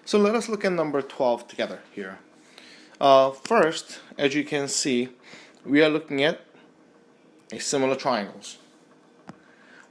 So let us look at number 12 together here. First, as you can see, we are looking at similar triangles.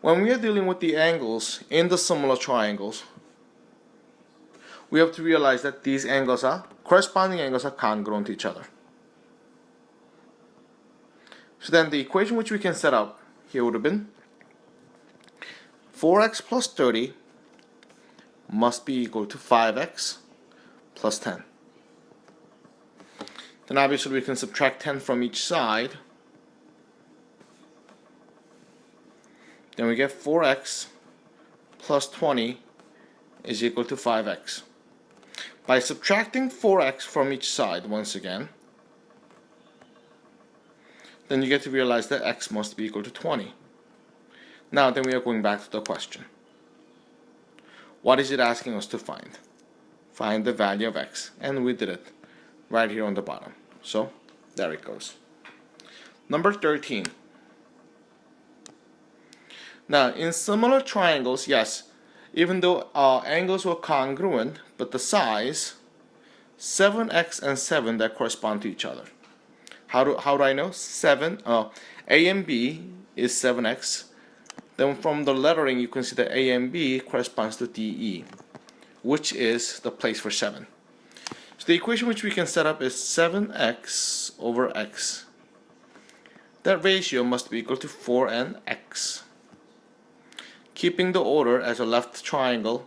When we are dealing with the angles in the similar triangles, we have to realize that these corresponding angles are congruent to each other. So then the equation which we can set up here would have been 4x plus 30 must be equal to 5x plus 10. Then obviously we can subtract 10 from each side. Then we get 4x plus 20 is equal to 5x. By subtracting 4x from each side once again, then you get to realize that x must be equal to 20. Now then we are going back to the question. What is it asking us to find? Find the value of x. And we did it right here on the bottom. So there it goes. Number 13. Now in similar triangles, yes, even though angles were congruent, but the size, 7x and 7, that correspond to each other. How do I know? 7, A and B is 7x. Then from the lettering you can see that A and B corresponds to DE, which is the place for 7. So the equation which we can set up is 7x over x. That ratio must be equal to 4nx. Keeping the order as a left side triangle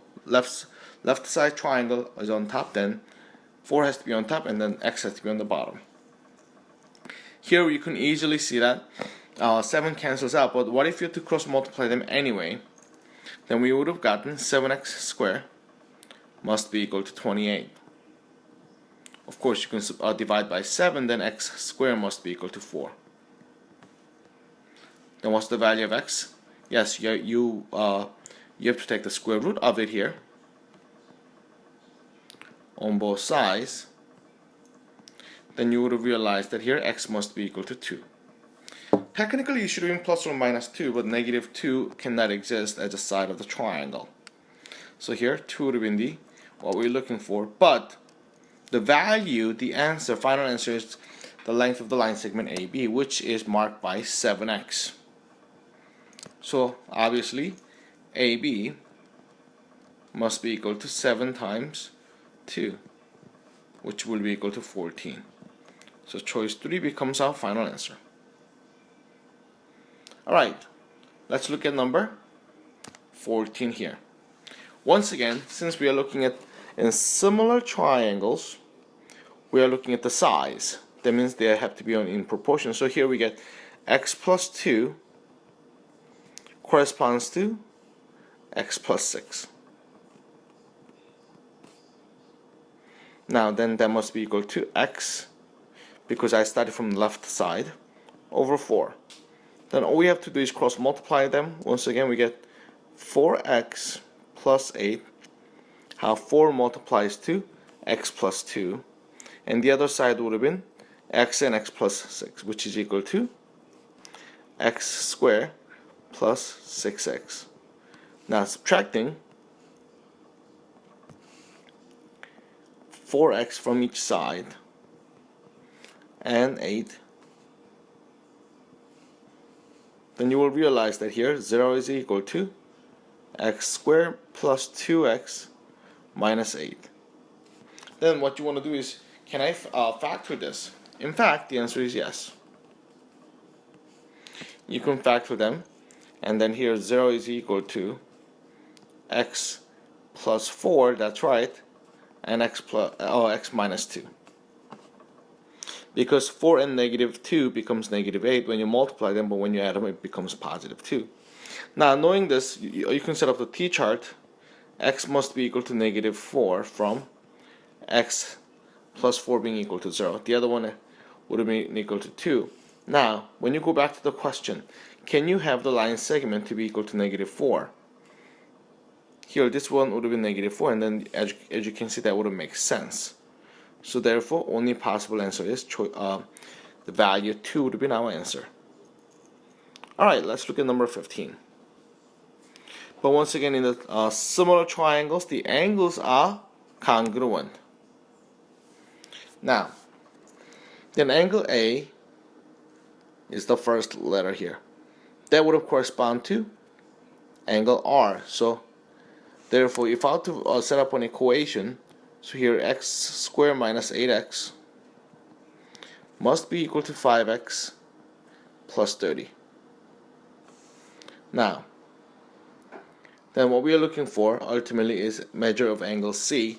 is on top, then 4 has to be on top and then x has to be on the bottom. Here you can easily see that 7 cancels out, but what if you had to cross multiply them anyway? Then we would have gotten 7x squared must be equal to 28. Of course you can divide by 7, then x squared must be equal to 4. Then what's the value of x? Yes, you have to take the square root of it here on both sides. Then you would have realized that here x must be equal to 2. Technically you should have been plus or minus 2, but negative 2 cannot exist as a side of the triangle. So here 2 would have been what we're looking for, but the value, the answer, final answer is the length of the line segment AB, which is marked by 7x. So obviously AB must be equal to 7 times 2, which will be equal to 14. So choice 3 becomes our final answer. Alright, let's look at number 14 here. Once again, since we are looking at in similar triangles, we are looking at the size. That means they have to be in proportion. So here we get x plus 2 corresponds to x plus 6. Now then that must be equal to x, because I started from the left side, over 4. Then all we have to do is cross multiply them. Once again we get 4x plus 8. How 4 multiplies to x plus 2. And the other side would have been x and x plus 6, which is equal to x squared plus 6x. Now subtracting 4x from each side and 8, then you will realize that here 0 is equal to x squared plus 2x minus 8. Then what you want to do is, can I factor this? In fact, the answer is yes. You can factor them, and then here 0 is equal to x plus 4, that's right, and x minus 2. Because 4 and negative 2 becomes negative 8 when you multiply them, but when you add them it becomes positive 2. Now knowing this, you can set up the t-chart. X must be equal to negative 4 from x plus 4 being equal to 0. The other one would have been equal to 2. Now, when you go back to the question, can you have the line segment to be equal to negative 4? Here, this one would have been negative 4, and then as you can see, that would have made sense. So therefore, only possible answer is the value 2 would have been our answer. Alright, let's look at number 15. But once again, in the similar triangles, the angles are congruent. Now, then angle A is the first letter here. That would have correspond to angle R. So therefore, if I were to set up an equation, so here x squared minus 8x must be equal to 5x plus 30. Now, then what we are looking for ultimately is measure of angle C,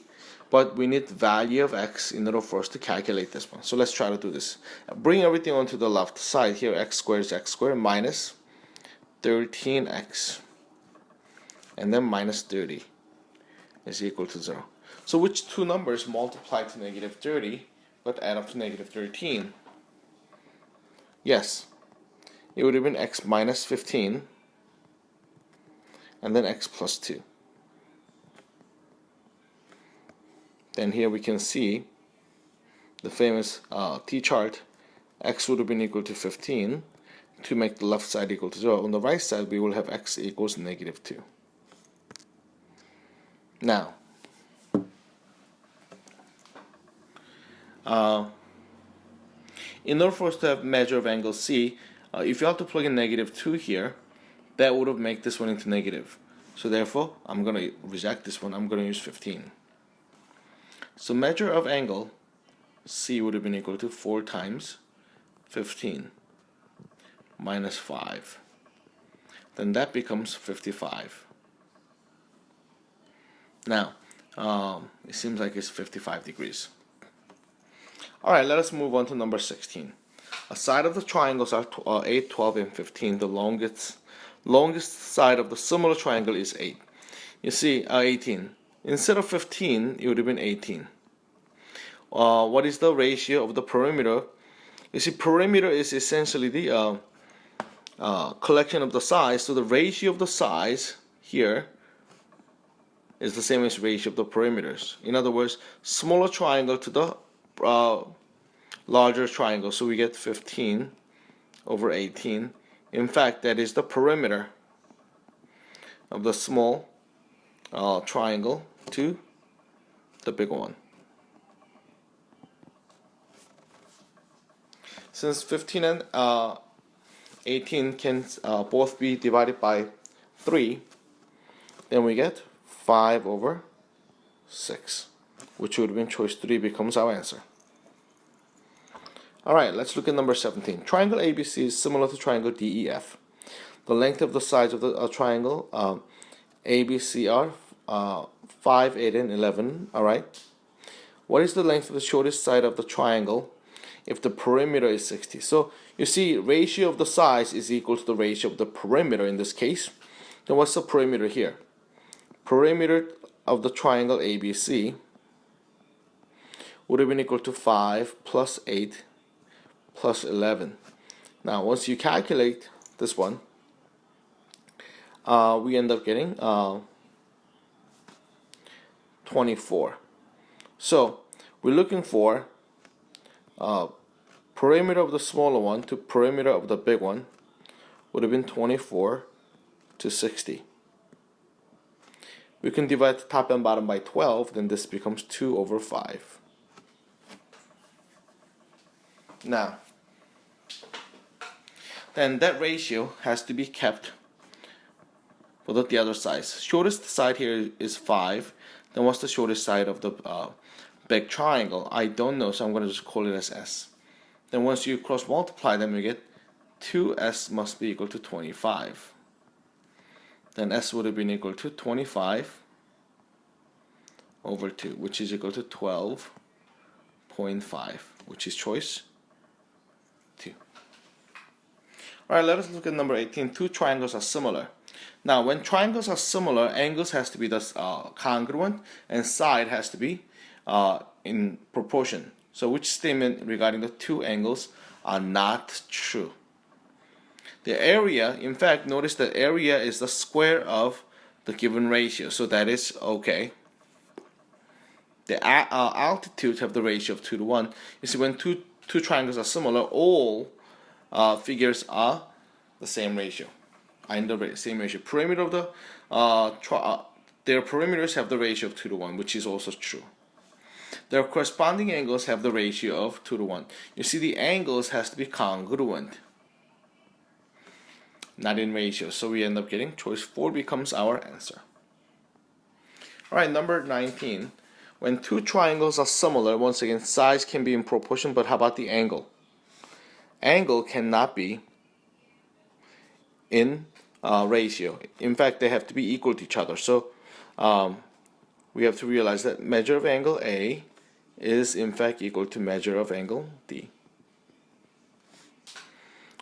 but we need value of x in order for us to calculate this one. So let's try to do this. Bring everything onto the left side here. X squared is x squared minus 13x, and then minus 30 is equal to 0. So which two numbers multiply to negative 30 but add up to negative 13? Yes, it would have been x minus 15 and then x plus 2. Then here we can see the famous t-chart. X would have been equal to 15 to make the left side equal to 0. On the right side we will have x equals negative 2. Now, in order for us to have measure of angle C, if you have to plug in negative 2 here, that would have made this one into negative. So therefore, I'm going to reject this one. I'm going to use 15. So measure of angle C would have been equal to 4 times 15 minus 5. Then that becomes 55. Now, it seems like it's 55 degrees. Alright, let us move on to number 16. A side of the triangles are 8, 12, and 15. The longest side of the similar triangle is 8. You see, 18. Instead of 15, it would have been 18. What is the ratio of the perimeter? You see, perimeter is essentially the collection of the sides. So the ratio of the sides here is the same as ratio of the perimeters. In other words, smaller triangle to the larger triangle. So we get 15 over 18. In fact, that is the perimeter of the small triangle to the big one. Since 15 and 18 can both be divided by 3, then we get 5 over 6, which would have been choice 3 becomes our answer. Alright, let's look at number 17. Triangle ABC is similar to triangle DEF. The length of the sides of the triangle ABC are 5, 8, and 11. Alright. What is the length of the shortest side of the triangle if the perimeter is 60? So you see, ratio of the sides is equal to the ratio of the perimeter in this case. Then what's the perimeter here? Perimeter of the triangle ABC would have been equal to 5 plus 8 plus 11. Now once you calculate this one, we end up getting 24. So we're looking for perimeter of the smaller one to perimeter of the big one would have been 24 to 60. We can divide the top and bottom by 12, then this becomes 2 over 5. Now, then that ratio has to be kept for the other sides. Shortest side here is 5. Then what's the shortest side of the big triangle? I don't know, so I'm going to just call it as S. Then once you cross multiply them, you get 2S must be equal to 25. Then S would have been equal to 25 over 2, which is equal to 12.5, which is choice 2. Alright, let us look at number 18. Two triangles are similar. Now, when triangles are similar, angles has to be congruent and side has to be in proportion. So which statement regarding the two angles are not true? The area, in fact, notice that area is the square of the given ratio, so that is okay. The altitude have the ratio of 2 to 1. You see, when two triangles are similar, all figures are the same ratio. In the same ratio. Perimeter of the their perimeters have the ratio of 2 to 1, which is also true. Their corresponding angles have the ratio of 2 to 1. You see, the angles has to be congruent, not in ratio. So we end up getting choice 4 becomes our answer. Alright, number 19. When two triangles are similar, once again, size can be in proportion, but how about the angle? Angle cannot be in ratio. In fact, they have to be equal to each other. So we have to realize that measure of angle A is in fact equal to measure of angle D.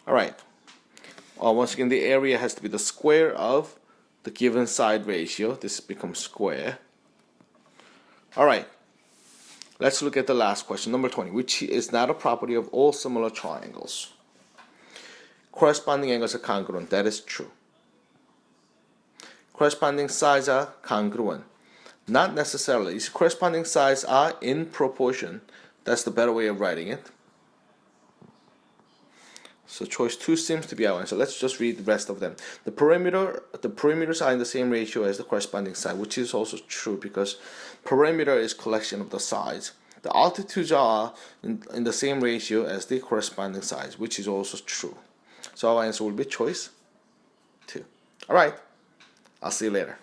Alright. Once again, the area has to be the square of the given side ratio. This becomes square. Alright. Let's look at the last question, number 20, which is not a property of all similar triangles. Corresponding angles are congruent. That is true. Corresponding sides are congruent. Not necessarily. Corresponding sides are in proportion. That's the better way of writing it. So choice 2 seems to be our answer. Let's just read the rest of them. The perimeters are in the same ratio as the corresponding side, which is also true because perimeter is collection of the sides. The altitudes are in the same ratio as the corresponding sides, which is also true. So our answer will be choice 2. Alright, I'll see you later.